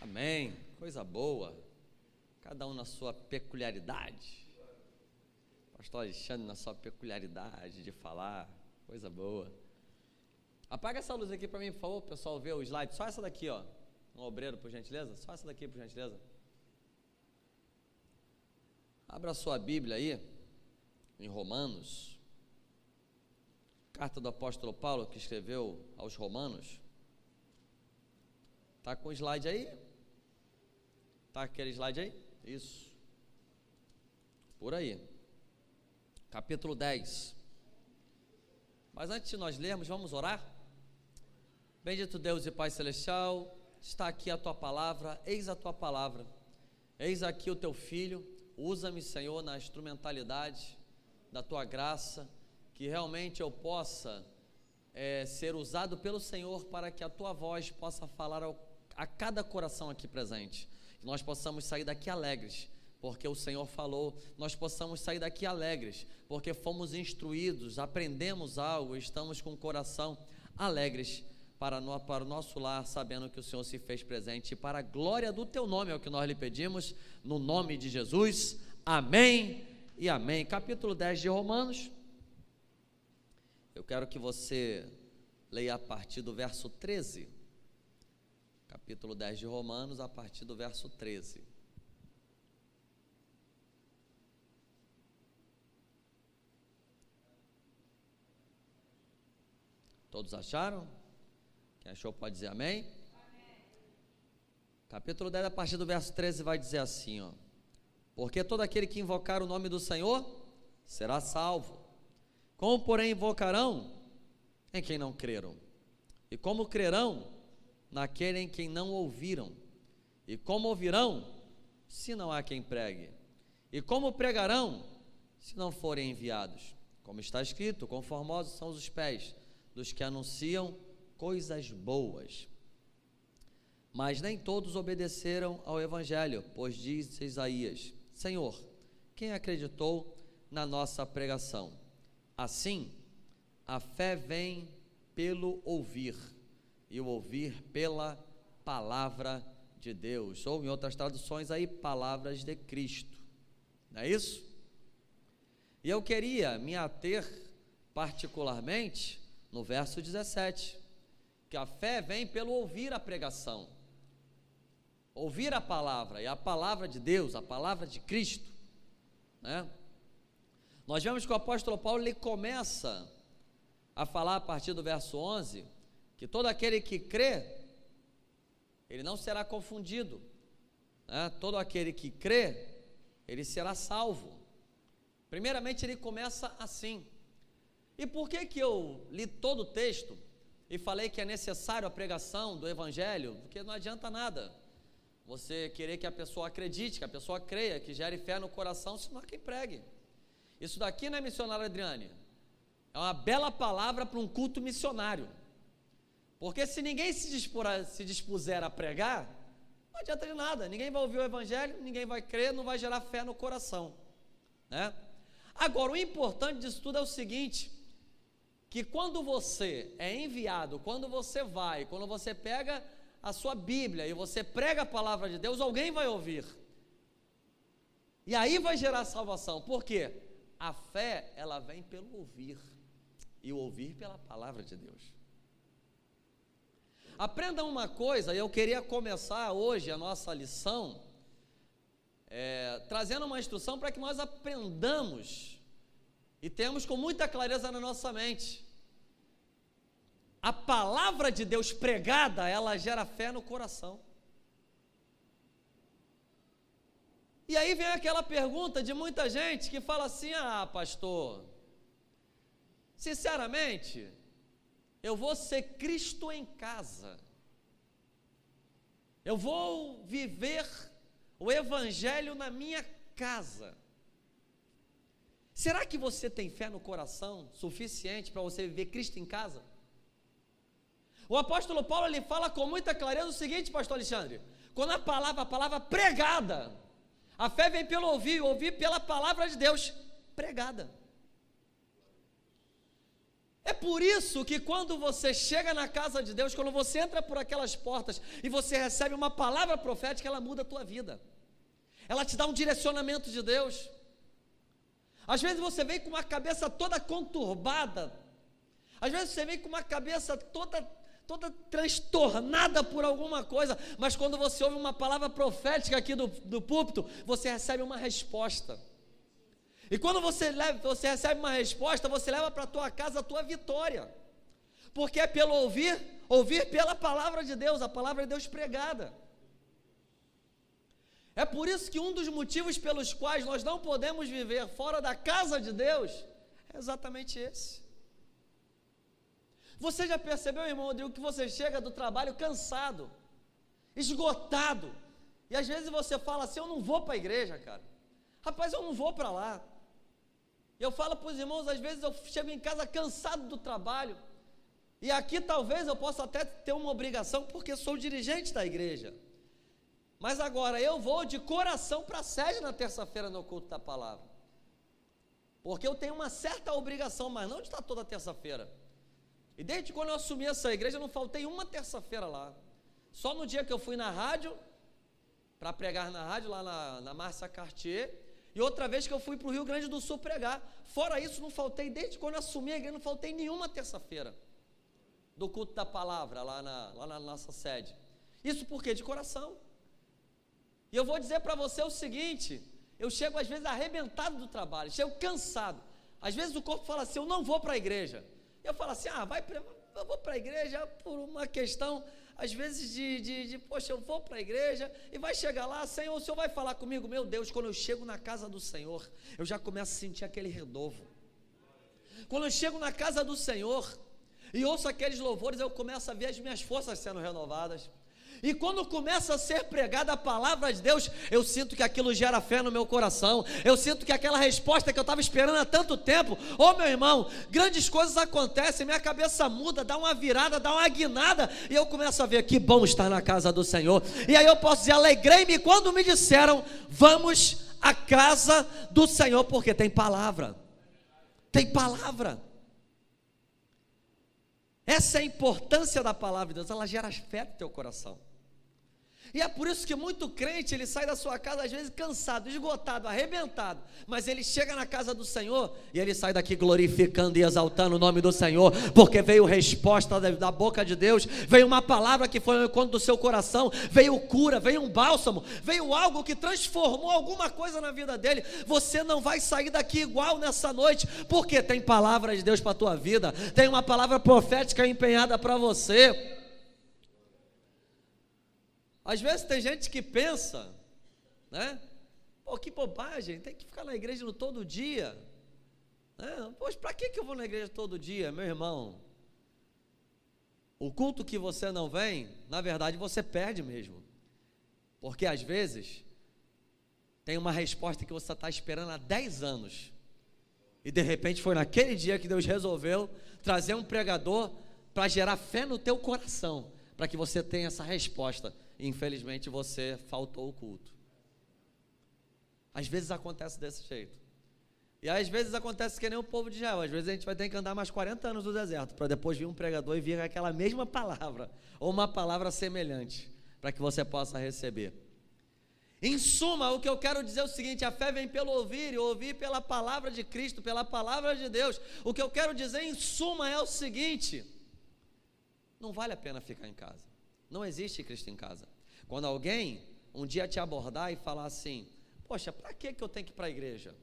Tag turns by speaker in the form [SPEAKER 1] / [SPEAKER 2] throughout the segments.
[SPEAKER 1] Amém, coisa boa, cada um na sua peculiaridade. Pastor Alexandre na sua peculiaridade de falar, coisa boa. Apaga essa luz aqui para mim, por favor, o pessoal ver o slide, só essa daqui, ó. Um obreiro, por gentileza, só essa daqui, por gentileza. Abra a sua Bíblia aí, em Romanos, carta do apóstolo Paulo, que escreveu aos Romanos. Está com o slide aí? Está aquele slide aí? Isso. Por aí. Capítulo 10. Mas antes de nós lermos, vamos orar? Bendito Deus e Pai Celestial, está aqui a Tua palavra, eis a Tua palavra. Eis aqui o Teu Filho, usa-me, Senhor, na instrumentalidade da Tua graça, que realmente eu possa ser usado pelo Senhor para que a Tua voz possa falar a cada coração aqui presente, que nós possamos sair daqui alegres, porque o Senhor falou, nós possamos sair daqui alegres, porque fomos instruídos, aprendemos algo, estamos com o coração alegres para o nosso lar, sabendo que o Senhor se fez presente, e para a glória do Teu nome é o que nós lhe pedimos, no nome de Jesus, amém e amém. Capítulo 10 de Romanos, eu quero que você leia a partir do verso 13, capítulo 10 de Romanos, a partir do verso 13. Todos acharam? Quem achou pode dizer amém? Amém. Capítulo 10, a partir do verso 13, vai dizer assim, ó: porque todo aquele que invocar o nome do Senhor será salvo. Como, porém, invocarão em quem não creram? E como crerão naquele em quem não ouviram? E como ouvirão, se não há quem pregue? E como pregarão, se não forem enviados? Como está escrito, conformosos são os pés dos que anunciam coisas boas. Mas nem todos obedeceram ao Evangelho, pois diz Isaías: Senhor, quem acreditou na nossa pregação? Assim, a fé vem pelo ouvir, e o ouvir pela palavra de Deus, ou em outras traduções aí, palavras de Cristo, não é isso? E eu queria me ater particularmente no verso 17, que a fé vem pelo ouvir a pregação, ouvir a palavra, e a palavra de Deus, a palavra de Cristo, né? Nós vemos que o apóstolo Paulo, ele começa a falar a partir do verso 11, que todo aquele que crê, ele não será confundido, né? Todo aquele que crê, ele será salvo. Primeiramente ele começa assim. E por que eu li todo o texto e falei que é necessário a pregação do Evangelho? Porque não adianta nada você querer que a pessoa acredite, que a pessoa creia, que gere fé no coração, se não há quem pregue. Isso daqui, não é, missionário Adriane? É uma bela palavra para um culto missionário, porque se ninguém se dispuser a pregar, não adianta de nada, ninguém vai ouvir o Evangelho, ninguém vai crer, não vai gerar fé no coração, né? Agora, o importante disso tudo é o seguinte, que quando você é enviado, quando você vai, quando você pega a sua Bíblia e você prega a palavra de Deus, alguém vai ouvir, e aí vai gerar salvação. Por quê? A fé, ela vem pelo ouvir, e o ouvir pela palavra de Deus. Aprenda uma coisa, e eu queria começar hoje a nossa lição, trazendo uma instrução para que nós aprendamos, e temos com muita clareza na nossa mente. A palavra de Deus pregada, ela gera fé no coração. E aí vem aquela pergunta de muita gente que fala assim: ah, pastor, sinceramente, eu vou ser Cristo em casa, eu vou viver o Evangelho na minha casa. Será que você tem fé no coração suficiente para você viver Cristo em casa? O apóstolo Paulo, ele fala com muita clareza o seguinte, pastor Alexandre: quando a palavra pregada, a fé vem pelo ouvir, ouvir pela palavra de Deus pregada. É por isso que quando você chega na casa de Deus, quando você entra por aquelas portas e você recebe uma palavra profética, ela muda a tua vida. Ela te dá um direcionamento de Deus. Às vezes você vem com uma cabeça toda conturbada, às vezes você vem com uma cabeça toda transtornada por alguma coisa, mas quando você ouve uma palavra profética aqui do púlpito, você recebe uma resposta. E quando você recebe uma resposta, você leva para a tua casa a tua vitória, porque é pelo ouvir pela palavra de Deus, a palavra de Deus pregada. É por isso que um dos motivos pelos quais nós não podemos viver fora da casa de Deus é exatamente esse. Você já percebeu, irmão Rodrigo, que você chega do trabalho cansado, esgotado, e às vezes você fala assim: eu não vou para a igreja, cara, rapaz, eu não vou para lá. E eu falo para os irmãos, às vezes eu chego em casa cansado do trabalho, e aqui talvez eu possa até ter uma obrigação, porque sou dirigente da igreja, mas agora eu vou de coração para a sede na terça-feira no culto da palavra, porque eu tenho uma certa obrigação, mas não de estar toda terça-feira. E desde quando eu assumi essa igreja, eu não faltei uma terça-feira lá. Só no dia que eu fui na rádio, para pregar na rádio, lá na Márcia Cartier, e outra vez que eu fui para o Rio Grande do Sul pregar. Fora isso, não faltei, desde quando eu assumi a igreja, não faltei nenhuma terça-feira do culto da palavra, lá na nossa sede. Isso por quê? De coração. E eu vou dizer para você o seguinte: eu chego às vezes arrebentado do trabalho, chego cansado. Às vezes o corpo fala assim: eu não vou para a igreja. Eu falo assim: eu vou para a igreja por uma questão, às vezes poxa, eu vou para a igreja, e vai chegar lá: Senhor, o Senhor vai falar comigo? Meu Deus, quando eu chego na casa do Senhor, eu já começo a sentir aquele renovo. Quando eu chego na casa do Senhor, e ouço aqueles louvores, eu começo a ver as minhas forças sendo renovadas. E quando começa a ser pregada a palavra de Deus, eu sinto que aquilo gera fé no meu coração, eu sinto que aquela resposta que eu estava esperando há tanto tempo, meu irmão, grandes coisas acontecem, minha cabeça muda, dá uma virada, dá uma guinada, e eu começo a ver que bom estar na casa do Senhor. E aí eu posso dizer: alegrei-me quando me disseram: vamos à casa do Senhor, porque tem palavra. Tem palavra. Essa é a importância da palavra de Deus, ela gera fé no teu coração. E é por isso que muito crente, ele sai da sua casa às vezes cansado, esgotado, arrebentado, mas ele chega na casa do Senhor e ele sai daqui glorificando e exaltando o nome do Senhor, porque veio resposta da boca de Deus, veio uma palavra que foi ao encontro do seu coração, veio cura, veio um bálsamo, veio algo que transformou alguma coisa na vida dele. Você não vai sair daqui igual nessa noite, porque tem palavra de Deus para a tua vida, tem uma palavra profética empenhada para você. Às vezes tem gente que pensa, né? Pô, que bobagem, tem que ficar na igreja todo dia, né? Poxa, para que eu vou na igreja todo dia? Meu irmão, o culto que você não vem, na verdade você perde mesmo, porque às vezes tem uma resposta que você está esperando há 10 anos, e de repente foi naquele dia que Deus resolveu trazer um pregador para gerar fé no teu coração, para que você tenha essa resposta. Infelizmente você faltou o culto. Às vezes acontece desse jeito. E às vezes acontece que nem o povo de Israel. Às vezes a gente vai ter que andar mais 40 anos no deserto, para depois vir um pregador e vir aquela mesma palavra, ou uma palavra semelhante, para que você possa receber. Em suma, o que eu quero dizer é o seguinte: a fé vem pelo ouvir, e ouvir pela palavra de Cristo, pela palavra de Deus. O que eu quero dizer em suma é o seguinte: não vale a pena ficar em casa. Não existe Cristo em casa. Quando alguém um dia te abordar e falar assim: poxa, para que eu tenho que ir para a igreja?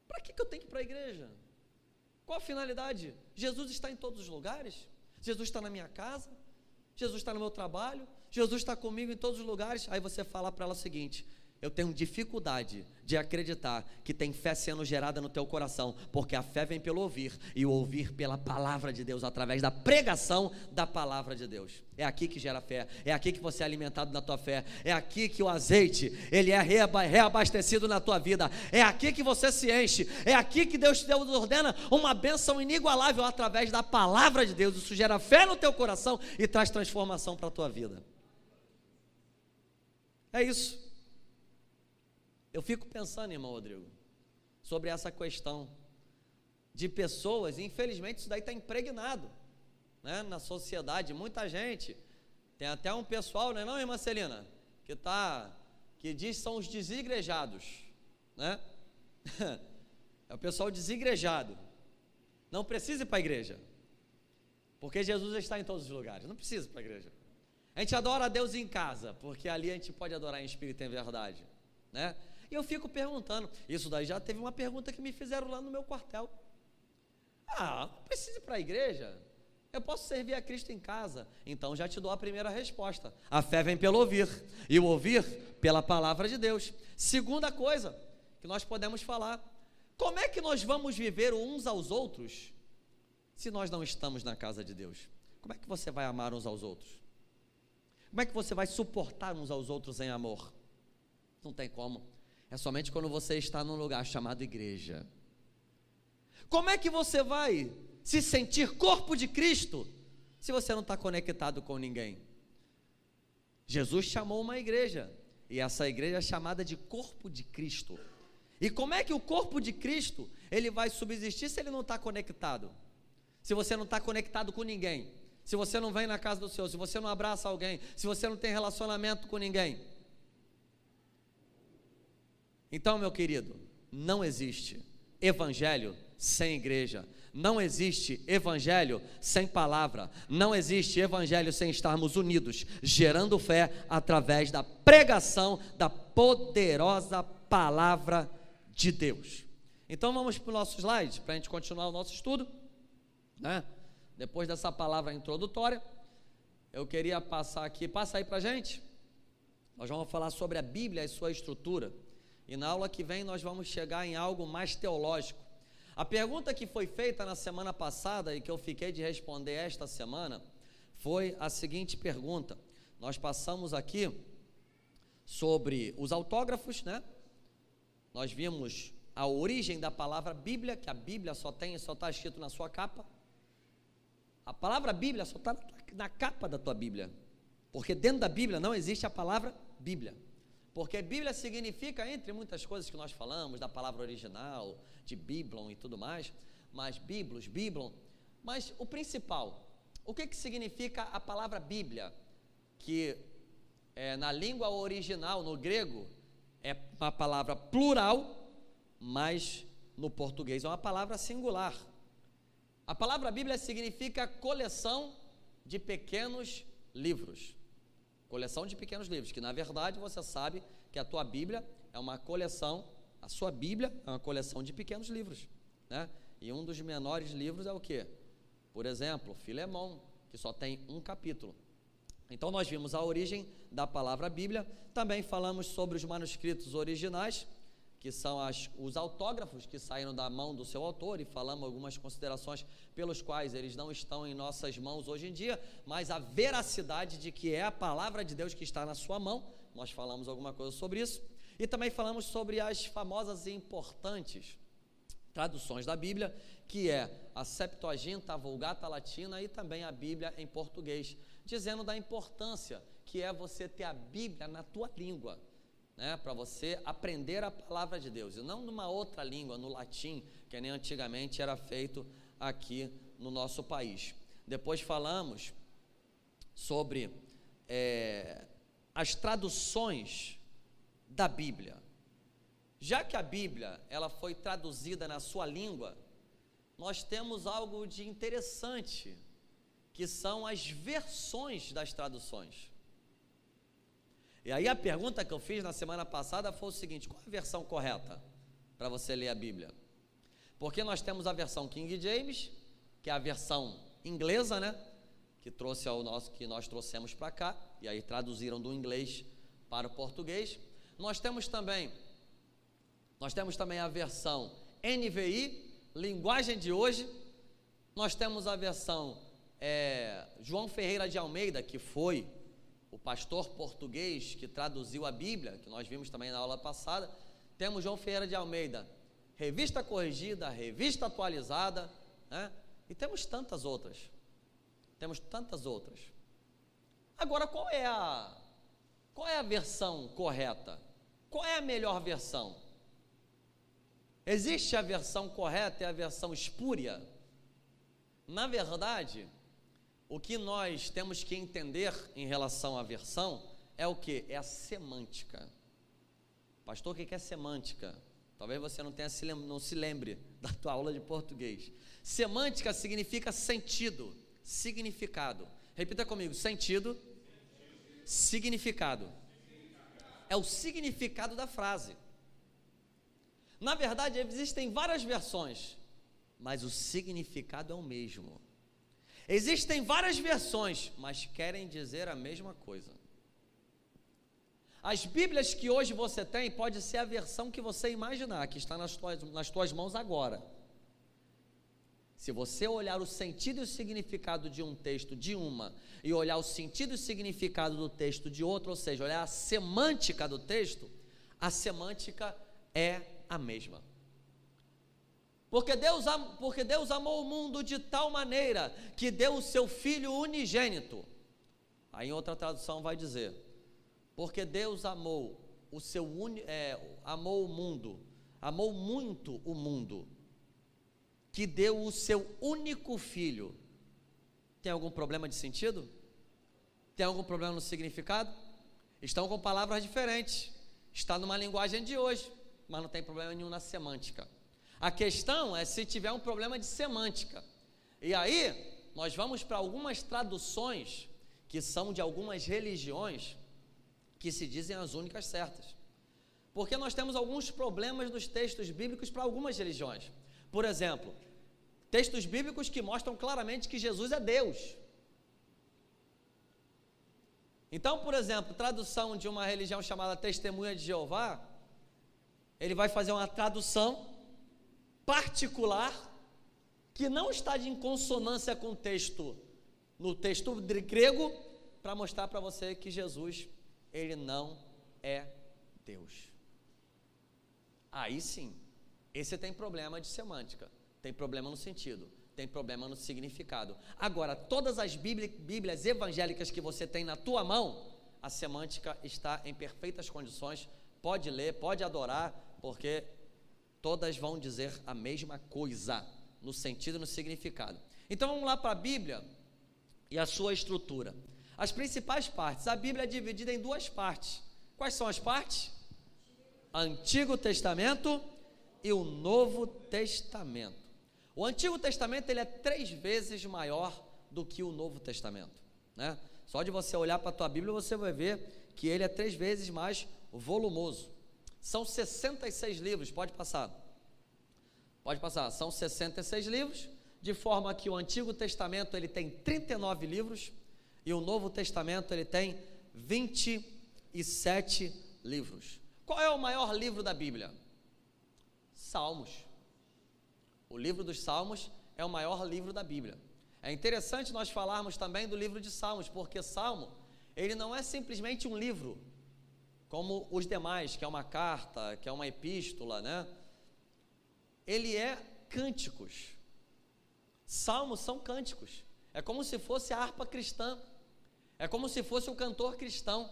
[SPEAKER 1] Para que eu tenho que ir para a igreja? Qual a finalidade? Jesus está em todos os lugares? Jesus está na minha casa? Jesus está no meu trabalho? Jesus está comigo em todos os lugares? Aí você fala para ela o seguinte: eu tenho dificuldade de acreditar que tem fé sendo gerada no teu coração, porque a fé vem pelo ouvir, e o ouvir pela palavra de Deus, através da pregação da palavra de Deus. É aqui que gera fé, é aqui que você é alimentado na tua fé, é aqui que o azeite, ele é reabastecido na tua vida, é aqui que você se enche, é aqui que Deus ordena uma bênção inigualável através da palavra de Deus. Isso gera fé no teu coração e traz transformação para a tua vida. É isso. Eu fico pensando, irmão Rodrigo, sobre essa questão de pessoas, infelizmente isso daí está impregnado, né, na sociedade, muita gente, tem até um pessoal, não é não, irmã Celina, que diz que são os desigrejados, né, é o pessoal desigrejado, não precisa ir para a igreja, porque Jesus está em todos os lugares, não precisa ir para a igreja, a gente adora a Deus em casa, porque ali a gente pode adorar em espírito e em verdade, né, e eu fico perguntando, isso daí já teve uma pergunta que me fizeram lá no meu quartel, não precisa ir para a igreja, eu posso servir a Cristo em casa. Então já te dou a primeira resposta, a fé vem pelo ouvir, e o ouvir pela palavra de Deus. Segunda coisa que nós podemos falar, como é que nós vamos viver uns aos outros, se nós não estamos na casa de Deus? Como é que você vai amar uns aos outros? Como é que você vai suportar uns aos outros em amor? Não tem como, é somente quando você está num lugar chamado igreja. Como é que você vai se sentir corpo de Cristo, se você não está conectado com ninguém? Jesus chamou uma igreja, e essa igreja é chamada de corpo de Cristo. E como é que o corpo de Cristo, ele vai subsistir se ele não está conectado? Se você não está conectado com ninguém, se você não vem na casa do Senhor, se você não abraça alguém, se você não tem relacionamento com ninguém. Então, meu querido, não existe evangelho sem igreja, não existe evangelho sem palavra, não existe evangelho sem estarmos unidos, gerando fé através da pregação da poderosa palavra de Deus. Então vamos para o nosso slide, para a gente continuar o nosso estudo, né? Depois dessa palavra introdutória, eu queria passar aqui, passa aí para a gente, nós vamos falar sobre a Bíblia e sua estrutura, e na aula que vem nós vamos chegar em algo mais teológico. A pergunta que foi feita na semana passada e que eu fiquei de responder esta semana foi a seguinte pergunta. Nós passamos aqui sobre os autógrafos, né? Nós vimos a origem da palavra Bíblia, que a Bíblia só está escrito na sua capa. A palavra Bíblia só está na capa da tua Bíblia, porque dentro da Bíblia não existe a palavra Bíblia. Porque Bíblia significa, entre muitas coisas que nós falamos, da palavra original, de Biblon e tudo mais, mas Biblon, mas o principal, o que significa a palavra Bíblia? Que na língua original, no grego, é uma palavra plural, mas no português é uma palavra singular. A palavra Bíblia significa coleção de pequenos livros. Coleção de pequenos livros, que na verdade você sabe que a tua Bíblia é uma coleção, a sua Bíblia é uma coleção de pequenos livros, né? E um dos menores livros é o quê? Por exemplo, Filemão, que só tem um capítulo. Então nós vimos a origem da palavra Bíblia, também falamos sobre os manuscritos originais, que são os autógrafos que saíram da mão do seu autor, e falamos algumas considerações pelos quais eles não estão em nossas mãos hoje em dia, mas a veracidade de que é a palavra de Deus que está na sua mão, nós falamos alguma coisa sobre isso, e também falamos sobre as famosas e importantes traduções da Bíblia, que é a Septuaginta, a Vulgata Latina e também a Bíblia em português, dizendo da importância que é você ter a Bíblia na tua língua, né, para você aprender a palavra de Deus, e não numa outra língua, no latim, que nem antigamente era feito aqui no nosso país. Depois falamos sobre as traduções da Bíblia. Já que a Bíblia ela foi traduzida na sua língua, nós temos algo de interessante, que são as versões das traduções. E aí a pergunta que eu fiz na semana passada foi o seguinte: qual é a versão correta para você ler a Bíblia? Porque nós temos a versão King James, que é a versão inglesa, né? Que nós trouxemos para cá, e aí traduziram do inglês para o português. Nós temos também a versão NVI, linguagem de hoje. Nós temos a versão João Ferreira de Almeida, que foi o pastor português que traduziu a Bíblia, que nós vimos também na aula passada. Temos João Ferreira de Almeida, revista corrigida, revista atualizada, né? E temos tantas outras. Agora, qual é a versão correta? Qual é a melhor versão? Existe a versão correta e a versão espúria? Na verdade, o que nós temos que entender em relação à versão é o que? É a semântica. Pastor, o que é semântica? Talvez você não se lembre da tua aula de português. Semântica significa sentido, significado. Repita comigo: sentido, significado. É o significado da frase. Na verdade, existem várias versões, mas o significado é o mesmo. Existem várias versões, mas querem dizer a mesma coisa. As Bíblias que hoje você tem, pode ser a versão que você imaginar, que está nas tuas mãos agora. Se você olhar o sentido e o significado de um texto de uma, e olhar o sentido e o significado do texto de outro, ou seja, olhar a semântica do texto, a semântica é a mesma. Porque Deus amou o mundo de tal maneira que deu o seu Filho unigênito. Aí em outra tradução vai dizer: porque Deus amou amou o mundo, amou muito o mundo, que deu o seu único Filho. Tem algum problema de sentido? Tem algum problema no significado? Estão com palavras diferentes, está numa linguagem de hoje, mas não tem problema nenhum na semântica. A questão é se tiver um problema de semântica. E aí, nós vamos para algumas traduções que são de algumas religiões que se dizem as únicas certas. Porque nós temos alguns problemas nos textos bíblicos para algumas religiões. Por exemplo, textos bíblicos que mostram claramente que Jesus é Deus. Então, por exemplo, tradução de uma religião chamada Testemunha de Jeová, ele vai fazer uma tradução particular que não está em consonância com o texto, no texto grego, para mostrar para você que Jesus, ele não é Deus. Aí sim, esse tem problema de semântica, tem problema no sentido, tem problema no significado. Agora, todas as Bíblias evangélicas que você tem na tua mão, a semântica está em perfeitas condições, pode ler, pode adorar, porque todas vão dizer a mesma coisa, no sentido e no significado. Então vamos lá para a Bíblia e a sua estrutura. As principais partes, a Bíblia é dividida em duas partes. Quais são as partes? Antigo Testamento e o Novo Testamento. O Antigo Testamento ele é 3 vezes maior do que o Novo Testamento, né? Só de você olhar para a tua Bíblia você vai ver que ele é 3 vezes mais volumoso. São 66 livros, pode passar, são 66 livros, de forma que o Antigo Testamento ele tem 39 livros e o Novo Testamento ele tem 27 livros. Qual é o maior livro da Bíblia? Salmos. O livro dos Salmos é o maior livro da Bíblia. É interessante nós falarmos também do livro de Salmos, porque Salmo, ele não é simplesmente um livro, como os demais, que é uma carta, que é uma epístola, né? Ele é cânticos. Salmos são cânticos. É como se fosse a harpa cristã. É como se fosse um cantor cristão.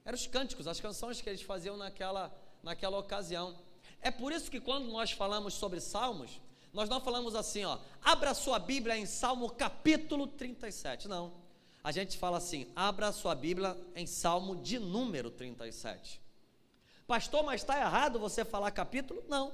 [SPEAKER 1] Eram os cânticos, as canções que eles faziam naquela ocasião. É por isso que quando nós falamos sobre Salmos, nós não falamos assim, ó, abra sua Bíblia em Salmo capítulo 37. Não. A gente fala assim, abra a sua Bíblia em Salmo de número 37. Pastor, mas está errado você falar capítulo? Não,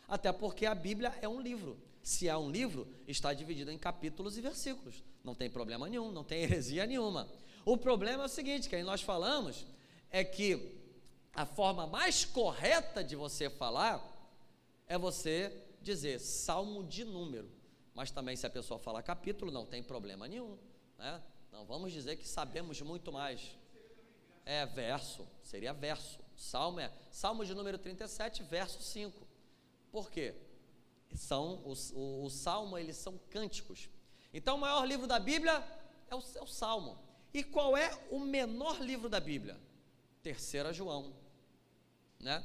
[SPEAKER 1] até porque a Bíblia é um livro. Se é um livro, está dividido em capítulos e versículos. Não tem problema nenhum, não tem heresia nenhuma. O problema é o seguinte, que aí nós falamos, é que a forma mais correta de você falar é você dizer Salmo de número. Mas também se a pessoa falar capítulo, não tem problema nenhum, né? Não vamos dizer que sabemos muito mais. É verso, seria verso. Salmo de número 37, verso 5. Por quê? O Salmo, eles são cânticos. Então o maior livro da Bíblia é o Salmo. E qual é o menor livro da Bíblia? 3 João, né?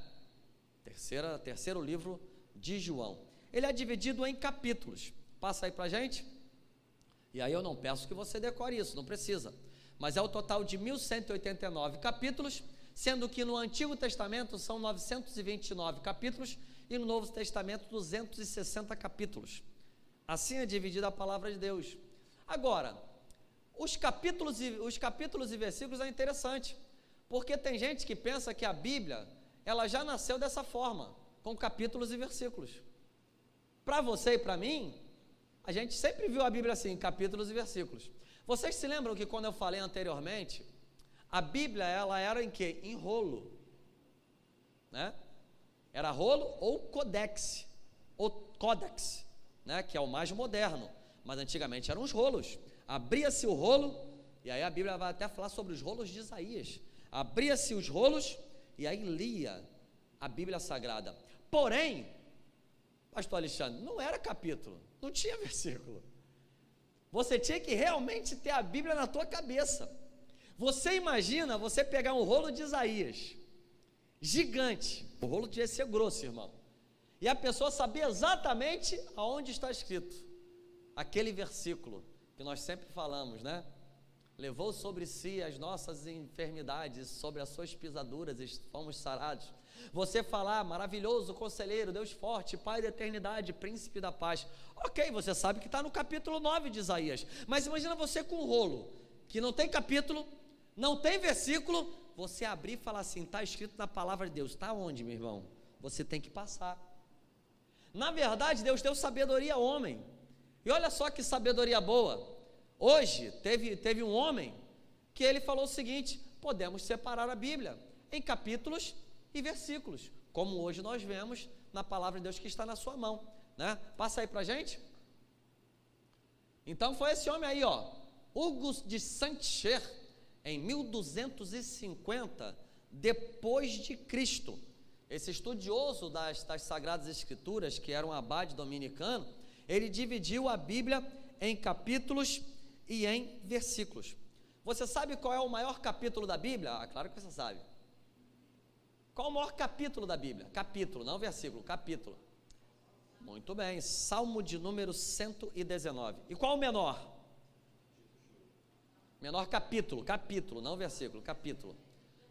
[SPEAKER 1] Terceiro livro de João. Ele é dividido em capítulos. Passa aí pra gente. E aí eu não peço que você decore isso, não precisa. Mas é o total de 1189 capítulos, sendo que no Antigo Testamento são 929 capítulos, e no Novo Testamento 260 capítulos. Assim é dividida a palavra de Deus. Agora, os capítulos e versículos é interessante, porque tem gente que pensa que a Bíblia, ela já nasceu dessa forma, com capítulos e versículos. Para você e para mim, a gente sempre viu a Bíblia assim, capítulos e versículos. Vocês se lembram que quando eu falei anteriormente, a Bíblia, ela era em quê? Em rolo, né? Era rolo ou códex, né? Que é o mais moderno, mas antigamente eram os rolos. Abria-se o rolo, e aí a Bíblia vai até falar sobre os rolos de Isaías. Abria-se os rolos, e aí lia a Bíblia Sagrada. Porém, pastor Alexandre, não era capítulo, não tinha versículo. Você tinha que realmente ter a Bíblia na tua cabeça. Você imagina você pegar um rolo de Isaías, gigante, o rolo devia ser grosso, irmão, e a pessoa saber exatamente aonde está escrito aquele versículo que nós sempre falamos, né? Levou sobre si as nossas enfermidades, sobre as suas pisaduras e fomos sarados. Você falar, maravilhoso conselheiro, Deus forte, Pai da eternidade, príncipe da paz. Ok, você sabe que está no capítulo 9 de Isaías, mas imagina você com um rolo, que não tem capítulo, não tem versículo, você abrir e falar assim, está escrito na palavra de Deus, está onde, meu irmão? Você tem que passar. Na verdade, Deus deu sabedoria ao homem, e olha só que sabedoria boa. Hoje, teve um homem, que ele falou o seguinte, podemos separar a Bíblia em capítulos e versículos, como hoje nós vemos na palavra de Deus que está na sua mão, né? Passa aí para a gente. Então foi esse homem aí, ó, Hugo de Saint-Cher, em 1250 depois de Cristo. Esse estudioso das Sagradas Escrituras, que era um abade dominicano, ele dividiu a Bíblia em capítulos e em versículos. Você sabe qual é o maior capítulo da Bíblia? Ah, claro que você sabe. Qual o maior capítulo da Bíblia? Capítulo, não versículo, capítulo. Muito bem, Salmo de número 119. E qual o menor? Menor capítulo, não versículo, capítulo.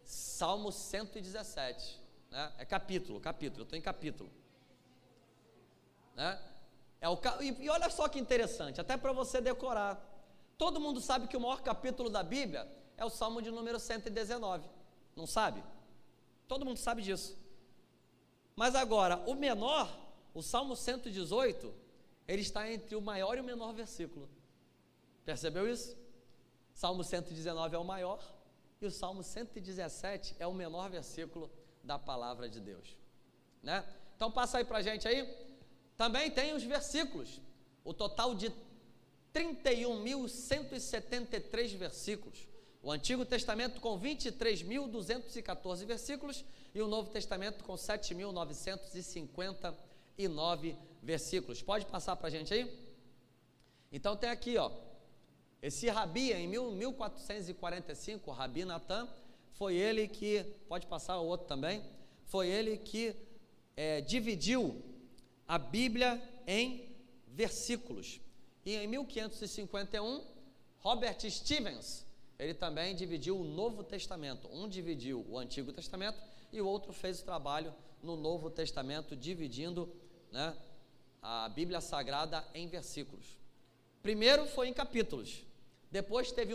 [SPEAKER 1] Salmo 117, né? É capítulo, eu estou em capítulo, né? E olha só que interessante, até para você decorar. Todo mundo sabe que o maior capítulo da Bíblia é o Salmo de número 119, não sabe? Todo mundo sabe disso. Mas agora, o menor, o Salmo 118, ele está entre o maior e o menor versículo. Percebeu isso? Salmo 119 é o maior e o Salmo 117 é o menor versículo da palavra de Deus, né? Então passa aí para a gente aí. Também tem os versículos, o total de 31.173 versículos. O Antigo Testamento com 23.214 versículos e o Novo Testamento com 7.959 versículos. Pode passar para a gente aí? Então tem aqui, ó, esse Rabi, em 1445, Rabi Natan, foi ele que, pode passar o outro também, foi ele que dividiu a Bíblia em versículos. E em 1551, Robert Stevens, ele também dividiu o Novo Testamento. Um dividiu o Antigo Testamento e o outro fez o trabalho no Novo Testamento, dividindo, né, a Bíblia Sagrada em versículos. Primeiro foi em capítulos. Depois teve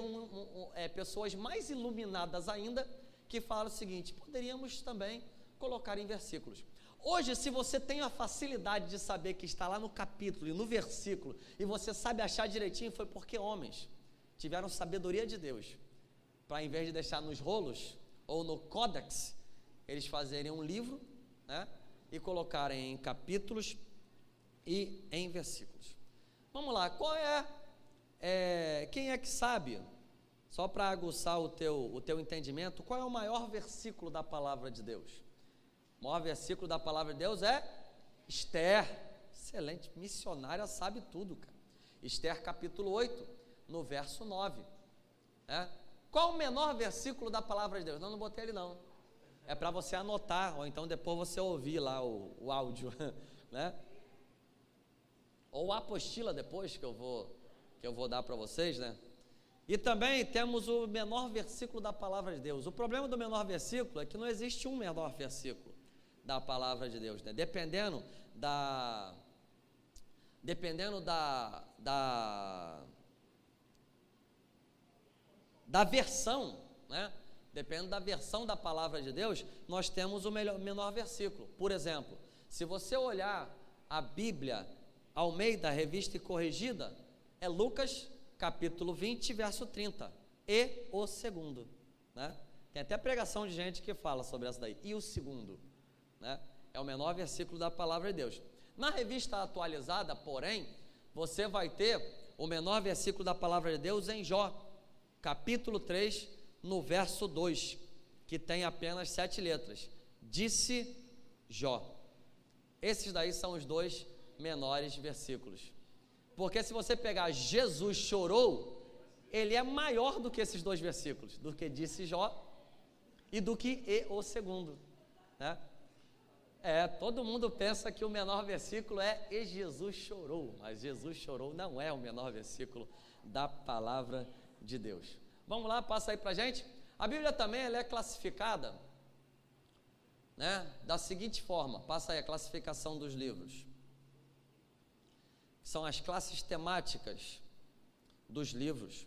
[SPEAKER 1] pessoas mais iluminadas ainda que falaram o seguinte: poderíamos também colocar em versículos. Hoje, se você tem a facilidade de saber que está lá no capítulo e no versículo, e você sabe achar direitinho, foi porque homens tiveram sabedoria de Deus, para em vez de deixar nos rolos ou no códex, eles fazerem um livro, né, e colocarem em capítulos e em versículos. Vamos lá, quem é que sabe, só para aguçar o teu entendimento, qual é o maior versículo da palavra de Deus? O maior versículo da palavra de Deus é Esther. Excelente, missionária sabe tudo, cara. Esther capítulo 8, no verso 9, né? Qual o menor versículo da palavra de Deus? Não botei ele não, é para você anotar, ou então depois você ouvir lá o áudio, né? Ou a apostila depois que eu vou dar para vocês, né? E também temos o menor versículo da palavra de Deus. O problema do menor versículo é que não existe um menor versículo. da palavra de Deus, né? Dependendo da versão, né? Dependendo da versão da palavra de Deus, nós temos o menor versículo. Por exemplo, se você olhar a Bíblia Almeida, Revista e Corrigida, é Lucas capítulo 20, verso 30, e o segundo, né? Tem até pregação de gente que fala sobre essa daí, e o segundo, né? É o menor versículo da palavra de Deus. Na revista atualizada, porém, você vai ter o menor versículo da palavra de Deus em Jó, capítulo 3, no verso 2, que tem apenas 7 letras. Disse Jó. Esses daí são os 2 menores versículos. Porque se você pegar Jesus chorou, ele é maior do que esses 2 versículos, do que disse Jó e do que e o segundo, né? Todo mundo pensa que o menor versículo é e Jesus chorou, mas Jesus chorou não é o menor versículo da palavra de Deus. Vamos lá, passa aí pra gente. A Bíblia também ela é classificada, né, da seguinte forma, passa aí a classificação dos livros. São as classes temáticas dos livros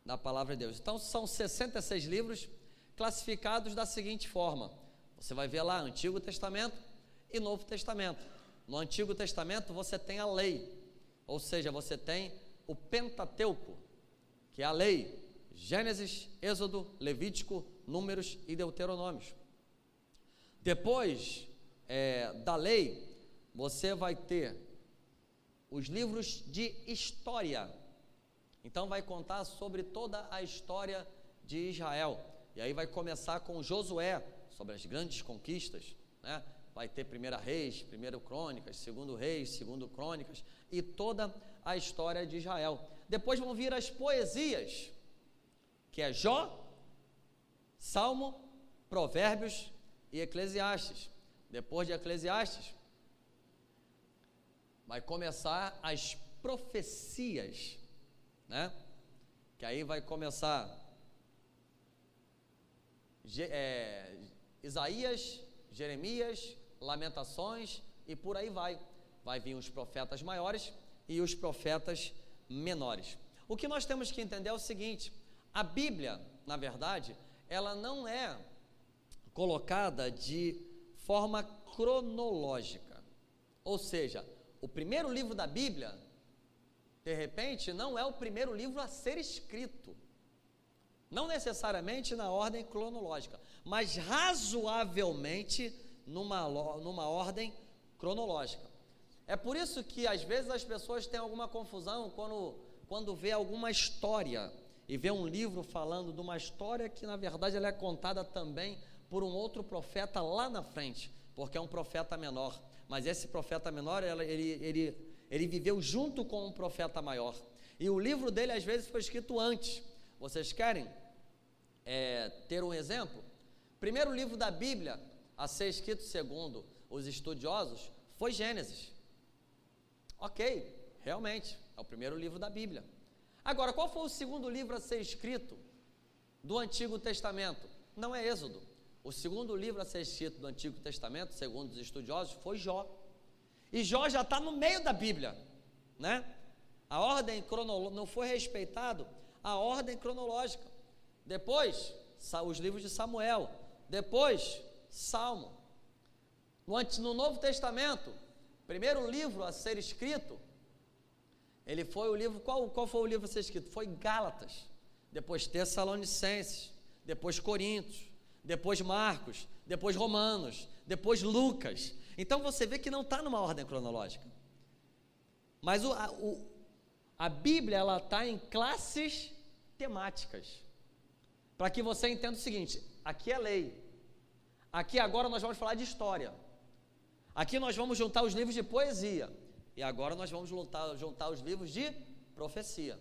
[SPEAKER 1] da palavra de Deus. Então são 66 livros classificados da seguinte forma. Você vai ver lá Antigo Testamento e Novo Testamento. No Antigo Testamento você tem a lei, ou seja, você tem o Pentateuco, que é a lei, Gênesis, Êxodo, Levítico, Números e Deuteronômios. Depois da lei, você vai ter os livros de história. Então vai contar sobre toda a história de Israel. E aí vai começar com Josué, sobre as grandes conquistas, né? Vai ter 1 Reis, 1 Crônicas, 2 Reis, 2 Crônicas e toda a história de Israel. Depois vão vir as poesias, que é Jó, Salmo, Provérbios e Eclesiastes. Depois de Eclesiastes, vai começar as profecias, né? Que aí vai começar Isaías, Jeremias, Lamentações e por aí vai. Vai vir os profetas maiores e os profetas menores. O que nós temos que entender é o seguinte: a Bíblia, na verdade, ela não é colocada de forma cronológica. Ou seja, o primeiro livro da Bíblia, de repente, não é o primeiro livro a ser escrito. Não necessariamente na ordem cronológica, mas razoavelmente numa ordem cronológica. É por isso que às vezes as pessoas têm alguma confusão quando vê alguma história e vê um livro falando de uma história que na verdade ela é contada também por um outro profeta lá na frente, porque é um profeta menor, mas esse profeta menor ele viveu junto com um profeta maior, e o livro dele às vezes foi escrito antes. Vocês querem ter um exemplo? Primeiro livro da Bíblia a ser escrito, segundo os estudiosos, foi Gênesis. Ok, realmente, é o primeiro livro da Bíblia. Agora, qual foi o segundo livro a ser escrito do Antigo Testamento? Não é Êxodo. O segundo livro a ser escrito do Antigo Testamento, segundo os estudiosos, foi Jó. E Jó já está no meio da Bíblia, né? A ordem cronológica, não foi respeitado a ordem cronológica. Depois, os livros de Samuel. Depois, Salmo. No Novo Testamento, primeiro livro a ser escrito, ele foi o livro, qual foi o livro a ser escrito? Foi Gálatas, depois Tessalonicenses, depois Coríntios, depois Marcos, depois Romanos, depois Lucas. Então você vê que não está numa ordem cronológica. Mas a Bíblia, ela está em classes temáticas, para que você entenda o seguinte: aqui é lei, aqui agora nós vamos falar de história, aqui nós vamos juntar os livros de poesia, e agora nós vamos juntar os livros de profecia.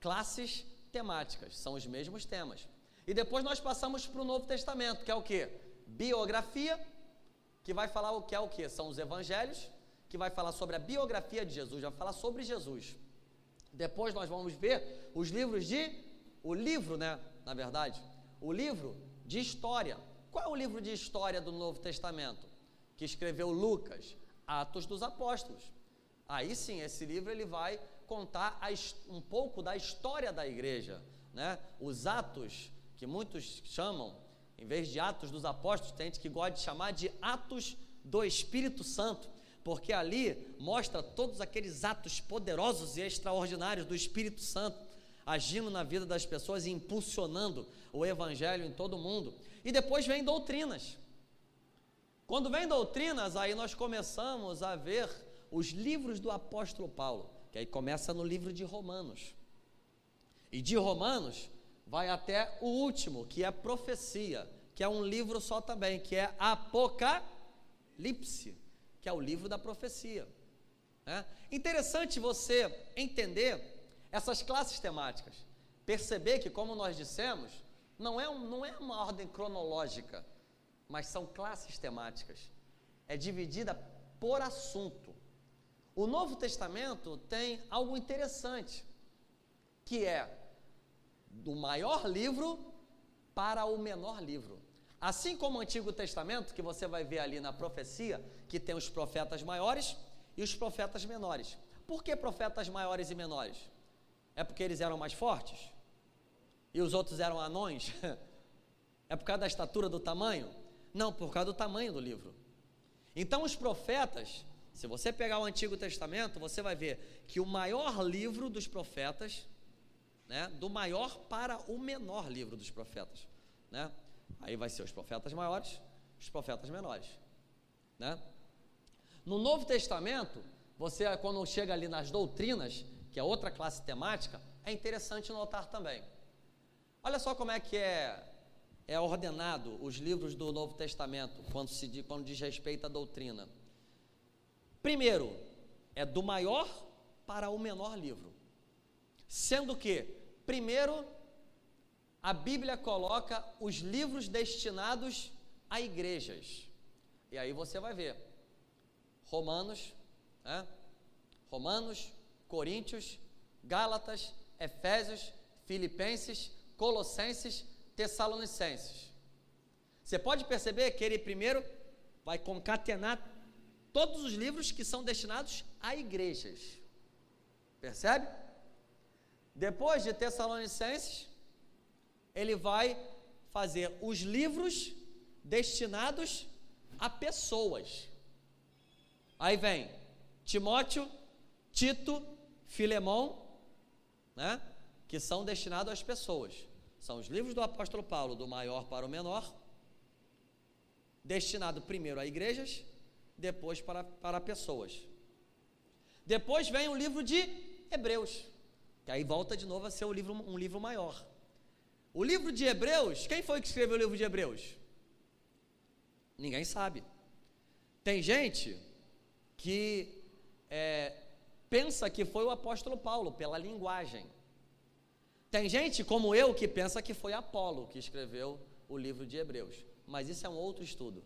[SPEAKER 1] Classes temáticas, são os mesmos temas. E depois nós passamos para o Novo Testamento, que é o quê? Biografia, que vai falar o que é o quê? São os evangelhos, que vai falar sobre a biografia de Jesus, vai falar sobre Jesus. Depois nós vamos ver os livros o livro de história, Qual é o livro de história do Novo Testamento? Que escreveu Lucas? Atos dos Apóstolos. Aí sim, esse livro ele vai contar um pouco da história da igreja, né? Os Atos, que muitos chamam, em vez de Atos dos Apóstolos, tem gente que gosta de chamar de Atos do Espírito Santo, porque ali mostra todos aqueles atos poderosos e extraordinários do Espírito Santo, agindo na vida das pessoas e impulsionando o Evangelho em todo o mundo. E depois vem doutrinas. Quando vem doutrinas, aí nós começamos a ver os livros do apóstolo Paulo, que aí começa no livro de Romanos. E de Romanos vai até o último, que é profecia, que é um livro só também, que é Apocalipse, que é o livro da profecia. Interessante você entender essas classes temáticas, perceber que, como nós dissemos, não é uma ordem cronológica, mas são classes temáticas, é dividida por assunto. O Novo Testamento tem algo interessante, que é do maior livro para o menor livro. Assim como o Antigo Testamento, que você vai ver ali na profecia, que tem os profetas maiores e os profetas menores. Por que profetas maiores e menores? É porque eles eram mais fortes? E os outros eram anões? É por causa da estatura, do tamanho? Não, por causa do tamanho do livro. Então os profetas, se você pegar o Antigo Testamento, você vai ver que o maior livro dos profetas, do maior para o menor livro dos profetas, aí vai ser os profetas maiores, os profetas menores, No Novo Testamento, você, quando chega ali nas doutrinas, que é outra classe temática, é interessante notar também. Olha só como é que é ordenado os livros do Novo Testamento, quando diz respeito à doutrina. Primeiro, é do maior para o menor livro, sendo que, primeiro, a Bíblia coloca os livros destinados a igrejas, e aí você vai ver, Romanos, Coríntios, Gálatas, Efésios, Filipenses, Colossenses, Tessalonicenses. Você pode perceber que ele primeiro vai concatenar todos os livros que são destinados a igrejas, percebe? Depois de Tessalonicenses, ele vai fazer os livros destinados a pessoas. Aí vem Timóteo, Tito, Filemão, que são destinados às pessoas. São os livros do apóstolo Paulo, do maior para o menor, destinado primeiro a igrejas, depois para pessoas. Depois vem o livro de Hebreus, que aí volta de novo a ser um livro maior. O livro de Hebreus, quem foi que escreveu o livro de Hebreus? Ninguém sabe. Tem gente que pensa que foi o apóstolo Paulo, pela linguagem. Tem gente como eu que pensa que foi Apolo que escreveu o livro de Hebreus, mas isso é um outro estudo,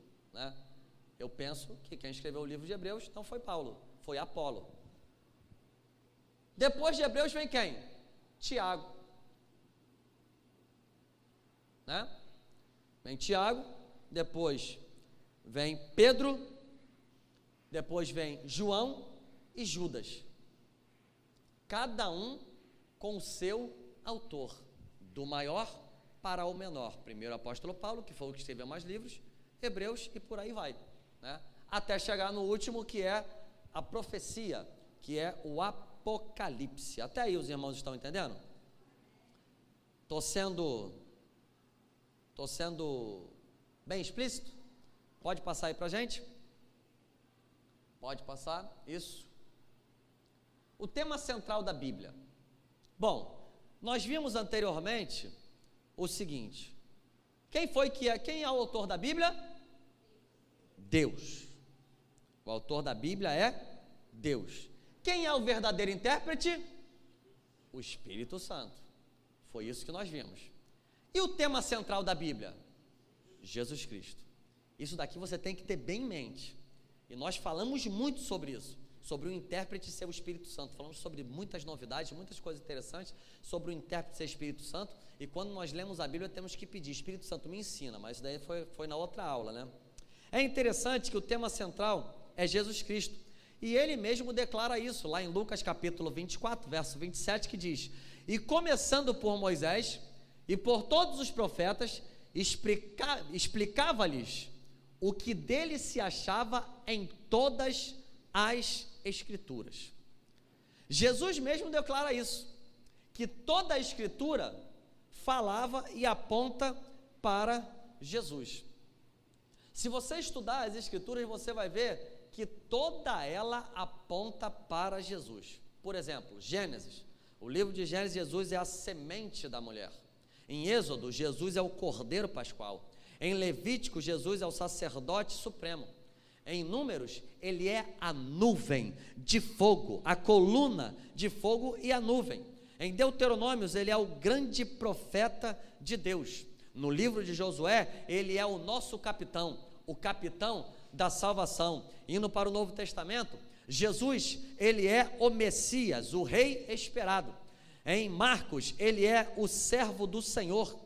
[SPEAKER 1] Eu penso que quem escreveu o livro de Hebreus não foi Paulo, foi Apolo. Depois de Hebreus vem quem? Tiago, Vem Tiago, depois vem Pedro, depois vem João e Judas, cada um com o seu autor, do maior para o menor. Primeiro o apóstolo Paulo, que foi o que escreveu mais livros, Hebreus, e por aí vai, até chegar no último, que é a profecia, que é o Apocalipse. Até aí os irmãos estão entendendo? Estou sendo bem explícito? Pode passar aí para a gente? Pode passar, isso. O tema central da Bíblia. Bom, nós vimos anteriormente o seguinte: quem é o autor da Bíblia? Deus. O autor da Bíblia é Deus. Quem é o verdadeiro intérprete? O Espírito Santo. Foi isso que nós vimos. E o tema central da Bíblia? Jesus Cristo. Isso daqui você tem que ter bem em mente. E nós falamos muito sobre isso, sobre o intérprete ser o Espírito Santo. Falamos sobre muitas novidades, muitas coisas interessantes sobre o intérprete ser o Espírito Santo. e quando nós lemos a Bíblia temos que pedir, Espírito Santo me ensina, mas isso daí foi na outra aula, né? É interessante que o tema central é Jesus Cristo, e ele mesmo declara isso, lá em Lucas capítulo 24, verso 27, que diz: e começando por Moisés, e por todos os profetas, explicava-lhes o que dele se achava em todas as Escrituras. Jesus mesmo declara isso, que toda a Escritura falava e aponta para Jesus. Se você estudar as Escrituras, você vai ver que toda ela aponta para Jesus. Por exemplo, Gênesis, o livro de Gênesis, Jesus é a semente da mulher. Em Êxodo, Jesus é o Cordeiro Pascual. Em Levítico, Jesus é o sacerdote supremo. Em Números, ele é a nuvem de fogo, a coluna de fogo e a nuvem. Em Deuteronômios, ele é o grande profeta de Deus. No livro de Josué, ele é o nosso capitão, o capitão da salvação. Indo para o Novo Testamento, Jesus, ele é o Messias, o rei esperado. Em Marcos, ele é o servo do Senhor.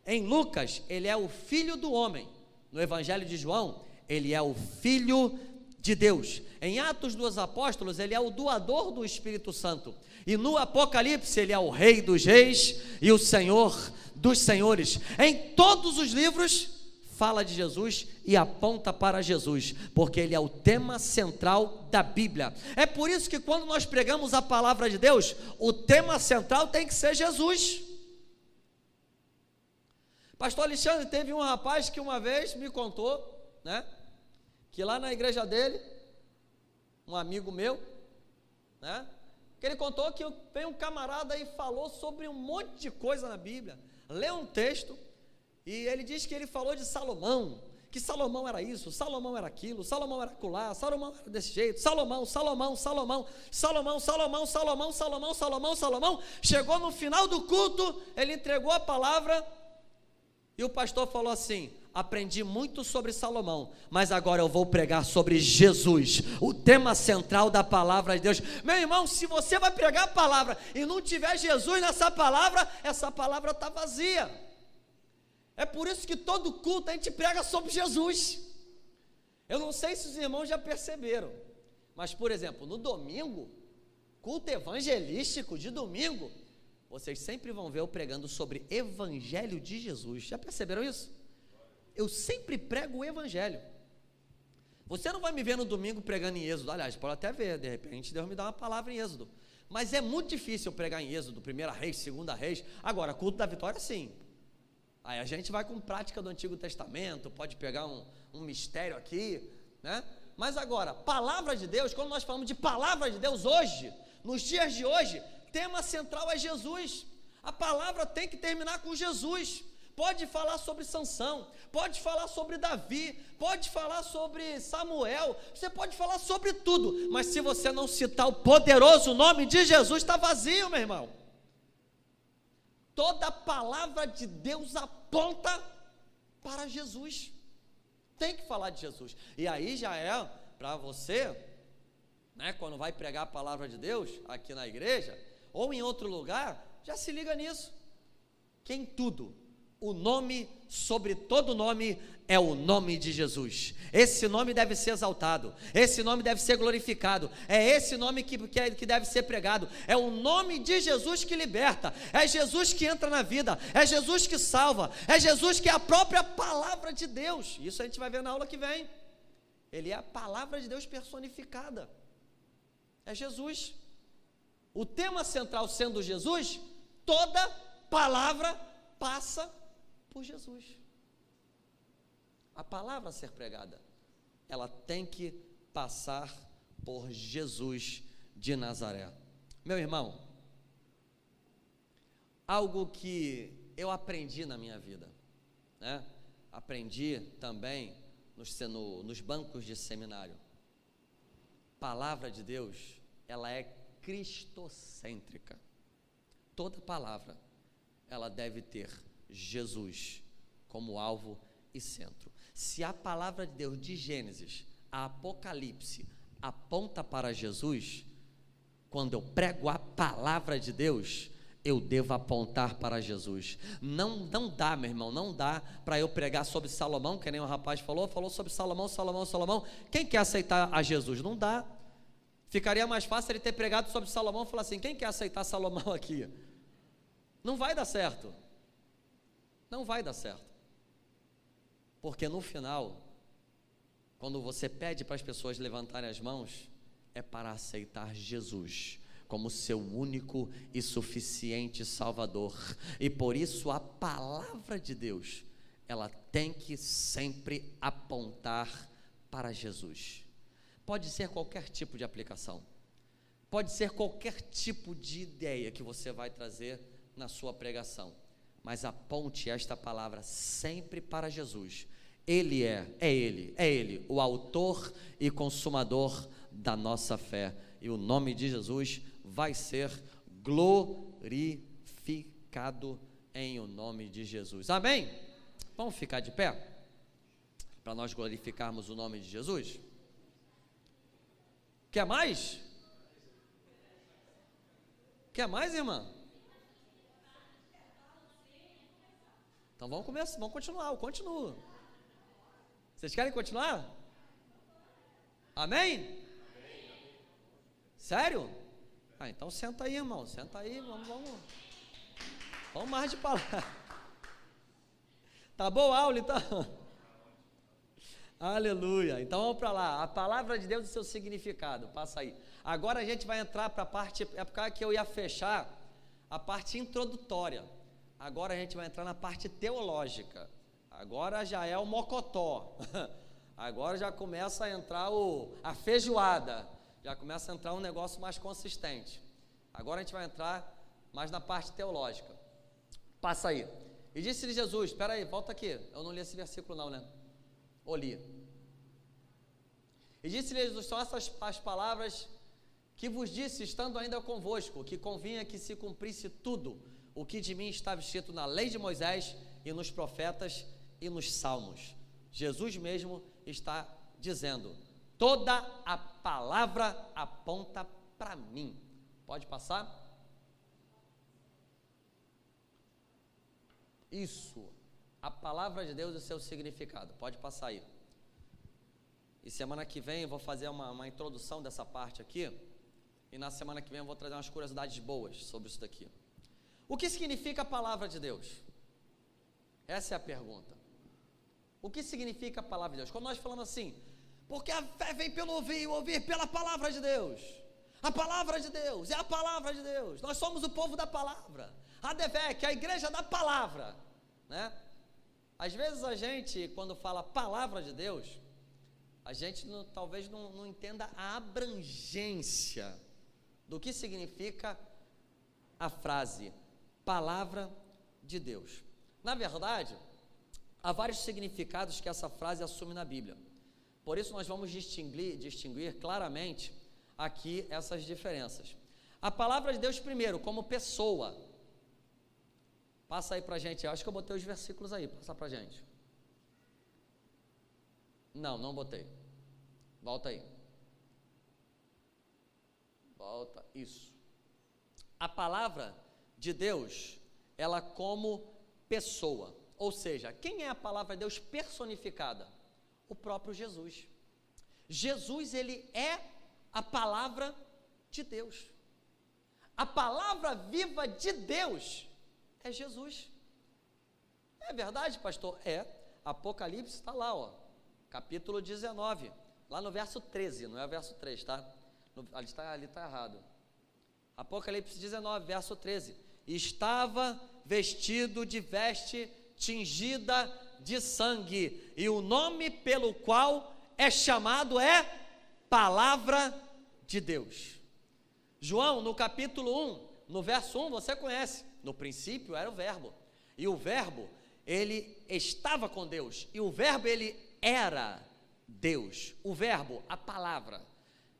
[SPEAKER 1] Em Lucas, ele é o filho do homem. No Evangelho de João, ele é o filho de Deus. Em Atos dos Apóstolos, ele é o doador do Espírito Santo. E no Apocalipse, ele é o Rei dos Reis e o Senhor dos Senhores. Em todos os livros, fala de Jesus e aponta para Jesus, porque ele é o tema central da Bíblia. É por isso que quando nós pregamos a palavra de Deus, o tema central tem que ser Jesus. Pastor Alexandre, teve um rapaz que uma vez me contou, né, que lá na igreja dele, um amigo meu, né, que ele contou que veio um camarada e falou sobre um monte de coisa na Bíblia, leu um texto, e ele diz que ele falou de Salomão, que Salomão era isso, Salomão era aquilo, Salomão era acolá, Salomão era desse jeito, Salomão, chegou no final do culto, ele entregou a palavra, e o pastor falou assim: aprendi muito sobre Salomão, mas agora eu vou pregar sobre Jesus, o tema central da palavra de Deus. Meu irmão, se você vai pregar a palavra e não tiver Jesus nessa palavra, essa palavra está vazia. É por isso que todo culto a gente prega sobre Jesus. Eu não sei se os irmãos já perceberam, mas por exemplo, no domingo, culto evangelístico de domingo, vocês sempre vão ver eu pregando sobre Evangelho de Jesus. Já perceberam isso? Eu sempre prego o Evangelho. Você não vai me ver no domingo pregando em Êxodo. Aliás, pode até ver, de repente Deus me dá uma palavra em Êxodo, mas é muito difícil eu pregar em Êxodo, 1 Reis, 2 Reis. Agora, culto da vitória, sim. Aí a gente vai com prática do Antigo Testamento, pode pegar um mistério aqui, né? Mas agora, palavra de Deus, quando nós falamos de palavra de Deus hoje, nos dias de hoje, tema central é Jesus. A palavra tem que terminar com Jesus. Pode falar sobre Sansão, pode falar sobre Davi, pode falar sobre Samuel, você pode falar sobre tudo, mas se você não citar o poderoso nome de Jesus, está vazio, meu irmão. Toda a palavra de Deus aponta para Jesus. Tem que falar de Jesus. E aí já é para você, né, quando vai pregar a palavra de Deus aqui na igreja ou em outro lugar, já se liga nisso. Que em tudo, o nome sobre todo nome é o nome de Jesus. Esse nome deve ser exaltado, esse nome deve ser glorificado, é esse nome que deve ser pregado, é o nome de Jesus que liberta, é Jesus que entra na vida, é Jesus que salva, é Jesus que é a própria palavra de Deus. Isso a gente vai ver na aula que vem. Ele é a palavra de Deus personificada, é Jesus. O tema central sendo Jesus, toda palavra passa por Jesus. A palavra a ser pregada, ela tem que passar por Jesus de Nazaré. Meu irmão, algo que eu aprendi na minha vida, né? Aprendi também nos bancos de seminário. Palavra de Deus, ela é cristocêntrica. Toda palavra, ela deve ter Jesus como alvo e centro. Se a palavra de Deus de Gênesis a Apocalipse aponta para Jesus, quando eu prego a palavra de Deus, eu devo apontar para Jesus. Não dá, meu irmão, não dá para eu pregar sobre Salomão, que nem o rapaz falou sobre Salomão. Quem quer aceitar a Jesus? Não dá. Ficaria mais fácil ele ter pregado sobre Salomão e falar assim: quem quer aceitar Salomão aqui? Não vai dar certo. Não vai dar certo. Porque no final, quando você pede para as pessoas levantarem as mãos, é para aceitar Jesus como seu único e suficiente Salvador. E por isso a palavra de Deus, ela tem que sempre apontar para Jesus. Pode ser qualquer tipo de aplicação, pode ser qualquer tipo de ideia que você vai trazer na sua pregação, mas aponte esta palavra sempre para Jesus. Ele é Ele, o autor e consumador da nossa fé, e o nome de Jesus vai ser glorificado em o nome de Jesus, amém? Vamos ficar de pé, para nós glorificarmos o nome de Jesus? Quer mais? Quer mais, irmã? Então vamos começar, vamos continuar, eu continuo. Vocês querem continuar? Amém? Sério? Então senta aí, irmão, senta aí, vamos mais de palavra. Tá boa a aula então? Aleluia, então vamos para lá, a palavra de Deus e seu significado, passa aí. Agora a gente vai entrar para a parte, é por causa que eu ia fechar a parte introdutória, agora a gente vai entrar na parte teológica, agora já é o mocotó, agora já começa a entrar a feijoada, já começa a entrar um negócio mais consistente, agora a gente vai entrar mais na parte teológica, passa aí. E disse-lhe Jesus, espera aí, volta aqui, eu não li esse versículo não, né? Ou li. E disse-lhe Jesus, são essas as palavras que vos disse, estando ainda convosco, que convinha que se cumprisse tudo o que de mim estava escrito na lei de Moisés e nos profetas e nos salmos. Jesus mesmo está dizendo, toda a palavra aponta para mim. Pode passar? Isso. A palavra de Deus e o seu significado, pode passar aí. E semana que vem eu vou fazer uma introdução dessa parte aqui, e na semana que vem eu vou trazer umas curiosidades boas sobre isso daqui. O que significa a palavra de Deus? Essa é a pergunta. O que significa a palavra de Deus? Quando nós falamos assim, porque a fé vem pelo ouvir, e o ouvir pela palavra de Deus. A palavra de Deus é a palavra de Deus. Nós somos o povo da palavra. A DEVEC, a igreja da palavra, né? Às vezes a gente, quando fala palavra de Deus, a gente talvez não entenda a abrangência do que significa a frase palavra de Deus. Na verdade, há vários significados que essa frase assume na Bíblia. Por isso nós vamos distinguir claramente aqui essas diferenças. A palavra de Deus primeiro, como pessoa. Passa aí para a gente, eu acho que eu botei os versículos aí, passa para a gente. Não botei. Volta aí. Volta, isso. A palavra de Deus, ela como pessoa, ou seja, quem é a palavra de Deus personificada? O próprio Jesus. Jesus, ele é a palavra de Deus. A palavra viva de Deus é Jesus. É verdade, pastor? É. Apocalipse está lá, ó, capítulo 19, lá no verso 13, não é o verso 3, tá? Ali está errado. Apocalipse 19, verso 13. Estava vestido de veste tingida de sangue, e o nome pelo qual é chamado é Palavra de Deus. João, no capítulo 1, no verso 1, você conhece. No princípio era o verbo, e o verbo, ele estava com Deus, e o verbo, ele era Deus. O verbo, a palavra.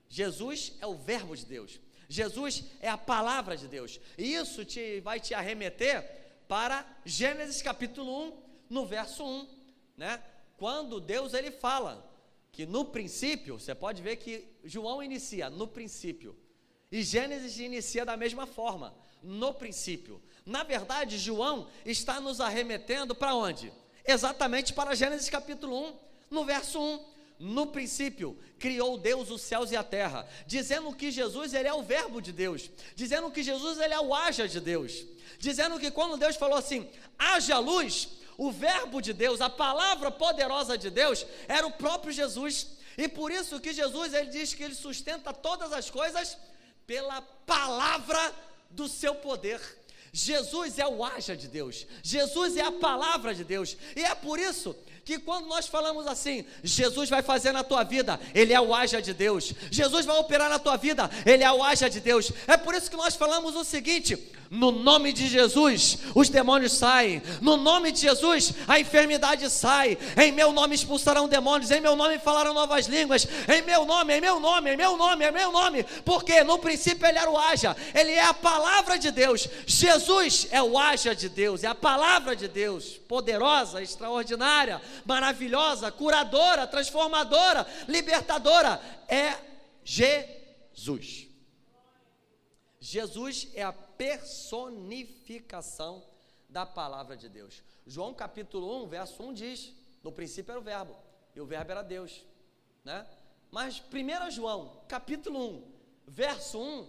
[SPEAKER 1] Jesus é o verbo de Deus. Jesus é a palavra de Deus. E isso vai te arremeter para Gênesis capítulo 1, no verso 1, né? Quando Deus, ele fala que no princípio, você pode ver que João inicia, no princípio. E Gênesis inicia da mesma forma, no princípio. Na verdade, João está nos arremetendo para onde? Exatamente para Gênesis capítulo 1, no verso 1. No princípio, criou Deus os céus e a terra, dizendo que Jesus, ele é o verbo de Deus, dizendo que Jesus, ele é o haja de Deus, dizendo que quando Deus falou assim, haja luz, o verbo de Deus, a palavra poderosa de Deus, era o próprio Jesus. E por isso que Jesus, ele diz que ele sustenta todas as coisas pela palavra do seu poder. Jesus é o haja de Deus, Jesus é a palavra de Deus, e é por isso que quando nós falamos assim, Jesus vai fazer na tua vida, ele é o haja de Deus, Jesus vai operar na tua vida, ele é o haja de Deus, é por isso que nós falamos o seguinte, no nome de Jesus, os demônios saem, no nome de Jesus, a enfermidade sai, em meu nome expulsarão demônios, em meu nome falarão novas línguas, em meu nome, em meu nome, em meu nome, em meu nome, porque no princípio ele era o haja, ele é a palavra de Deus, Jesus é o haja de Deus, é a palavra de Deus, poderosa, extraordinária, maravilhosa, curadora, transformadora, libertadora, é Jesus. Jesus é a personificação da palavra de Deus. João capítulo 1, verso 1 diz, no princípio era o verbo, e o verbo era Deus, né? Mas 1 João capítulo 1, verso 1,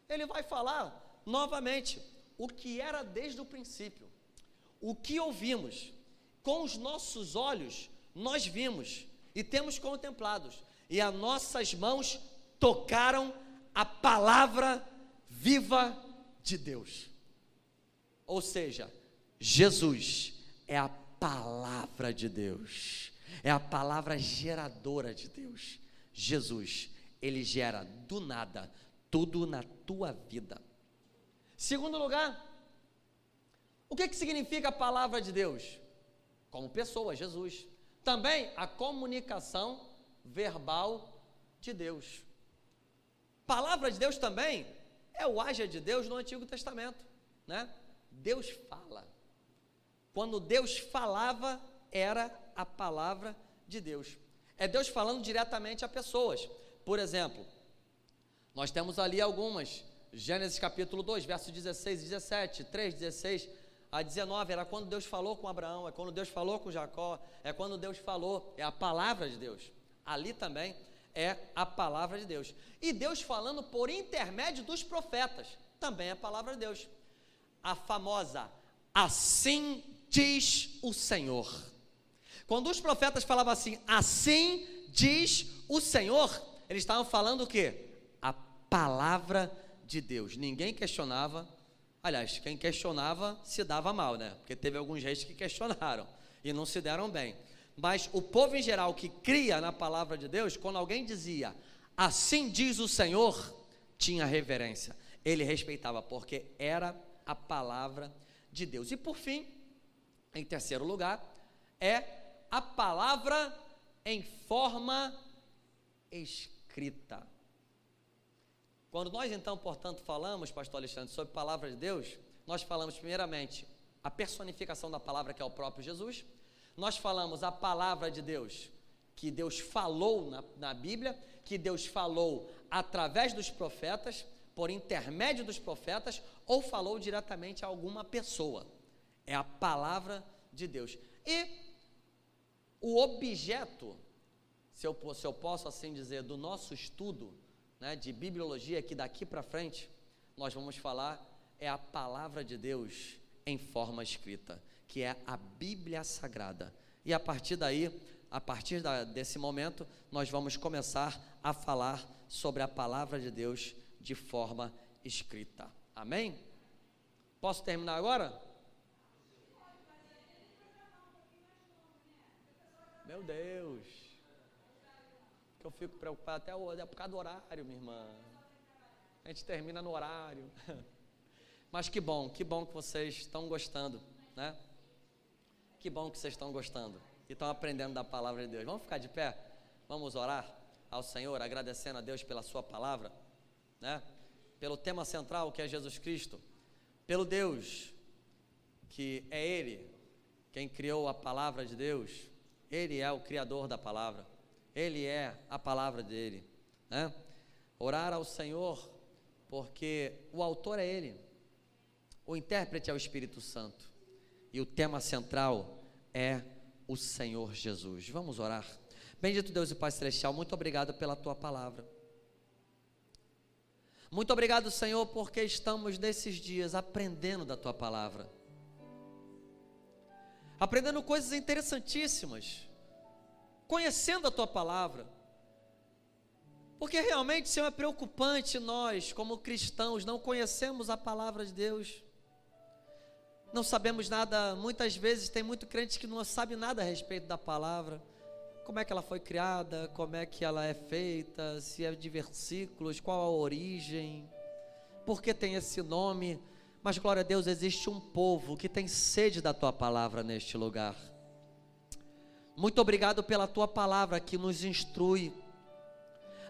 [SPEAKER 1] ele vai falar novamente, o que era desde o princípio, o que ouvimos, com os nossos olhos, nós vimos, e temos contemplados, e as nossas mãos tocaram a palavra viva de Deus. Ou seja, Jesus é a palavra de Deus, é a palavra geradora de Deus. Jesus, ele gera do nada tudo na tua vida. Segundo lugar, o que significa a palavra de Deus? Como pessoa, Jesus. Também a comunicação verbal de Deus. Palavra de Deus também é o haja de Deus no Antigo Testamento, né? Deus fala. Quando Deus falava, era a palavra de Deus. É Deus falando diretamente a pessoas. Por exemplo, nós temos ali algumas, Gênesis capítulo 2, versos 16 e 17, 3, 16 a 19, era quando Deus falou com Abraão, é quando Deus falou com Jacó, é quando Deus falou, é a palavra de Deus. Ali também é a palavra de Deus. E Deus falando por intermédio dos profetas, também é a palavra de Deus. A famosa, assim diz o Senhor. Quando os profetas falavam assim, assim diz o Senhor, eles estavam falando o quê? A palavra de Deus. Ninguém questionava, aliás, quem questionava se dava mal, né? Porque teve alguns reis que questionaram e não se deram bem. Mas o povo em geral que cria na palavra de Deus, quando alguém dizia, assim diz o Senhor, tinha reverência. Ele respeitava, porque era a palavra de Deus. E por fim, em terceiro lugar, é a palavra em forma escrita. Quando nós então, portanto, falamos, pastor Alexandre, sobre a palavra de Deus, nós falamos primeiramente a personificação da palavra, que é o próprio Jesus. Nós falamos a palavra de Deus, que Deus falou na Bíblia, que Deus falou através dos profetas, por intermédio dos profetas, ou falou diretamente a alguma pessoa. É a palavra de Deus. E o objeto, se eu posso assim dizer, do nosso estudo, né, de bibliologia, que daqui para frente nós vamos falar, é a palavra de Deus em forma escrita, que é a Bíblia Sagrada. E a partir daí, desse momento, nós vamos começar a falar sobre a palavra de Deus de forma escrita. Amém? Posso terminar agora? Meu Deus, que eu fico preocupado até hoje, é por causa do horário, minha irmã. A gente termina no horário. Mas que bom que vocês estão gostando, né? Que bom que vocês estão gostando e estão aprendendo da palavra de Deus. Vamos ficar de pé? Vamos orar ao Senhor, agradecendo a Deus pela sua palavra, né? Pelo tema central, que é Jesus Cristo, pelo Deus, que é Ele quem criou a palavra de Deus. Ele é o criador da palavra, Ele é a palavra dele, né? Orar ao Senhor porque o autor é Ele, o intérprete é o Espírito Santo, e o tema central é o Senhor Jesus. Vamos orar. Bendito Deus e Pai Celestial, muito obrigado pela Tua palavra. Muito obrigado, Senhor, porque estamos nesses dias aprendendo da Tua palavra, aprendendo coisas interessantíssimas, conhecendo a Tua palavra, porque realmente, Senhor, é preocupante nós, como cristãos, não conhecemos a palavra de Deus, não sabemos nada. Muitas vezes tem muito crente que não sabe nada a respeito da palavra, como é que ela foi criada, como é que ela é feita, se é de versículos, qual a origem, por que tem esse nome. Mas glória a Deus, existe um povo que tem sede da Tua palavra neste lugar. Muito obrigado pela Tua palavra que nos instrui,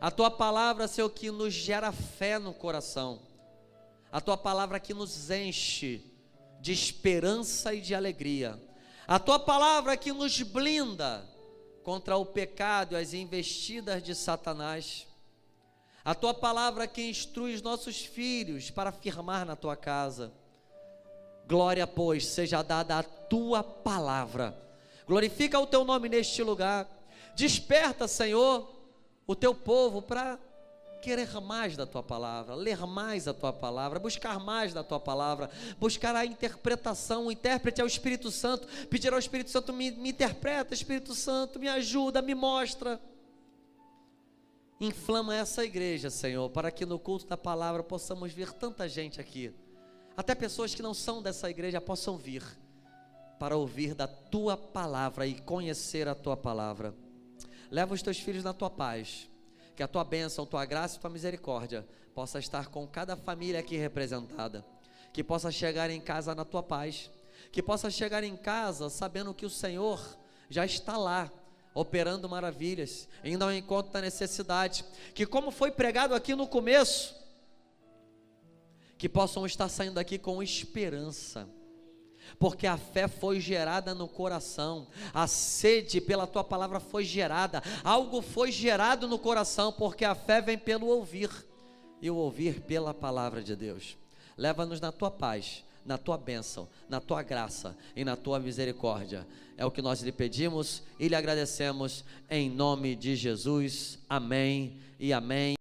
[SPEAKER 1] a Tua palavra, Senhor, que nos gera fé no coração, a Tua palavra que nos enche de esperança e de alegria, a Tua palavra que nos blinda contra o pecado e as investidas de Satanás, a Tua palavra que instrui os nossos filhos para firmar na Tua casa. Glória, pois, seja dada a Tua palavra. Glorifica o Teu nome neste lugar. Desperta, Senhor, o Teu povo para querer mais da Tua palavra, ler mais a Tua palavra, buscar mais da Tua palavra, buscar a interpretação. O intérprete é o Espírito Santo. Pedir ao Espírito Santo, me interpreta, Espírito Santo, me ajuda, me mostra. Inflama essa igreja, Senhor, para que no culto da palavra possamos ver tanta gente aqui, até pessoas que não são dessa igreja possam vir para ouvir da Tua palavra e conhecer a Tua palavra. Leva os Teus filhos na Tua paz, que a Tua bênção, Tua graça e Tua misericórdia possa estar com cada família aqui representada, que possa chegar em casa na Tua paz, que possa chegar em casa sabendo que o Senhor já está lá, operando maravilhas, indo ao encontro da necessidade, que como foi pregado aqui no começo, que possam estar saindo daqui com esperança, porque a fé foi gerada no coração, a sede pela Tua palavra foi gerada, algo foi gerado no coração, porque a fé vem pelo ouvir, e o ouvir pela palavra de Deus. Leva-nos na Tua paz, na Tua bênção, na Tua graça e na Tua misericórdia. É o que nós lhe pedimos e lhe agradecemos em nome de Jesus. Amém e amém.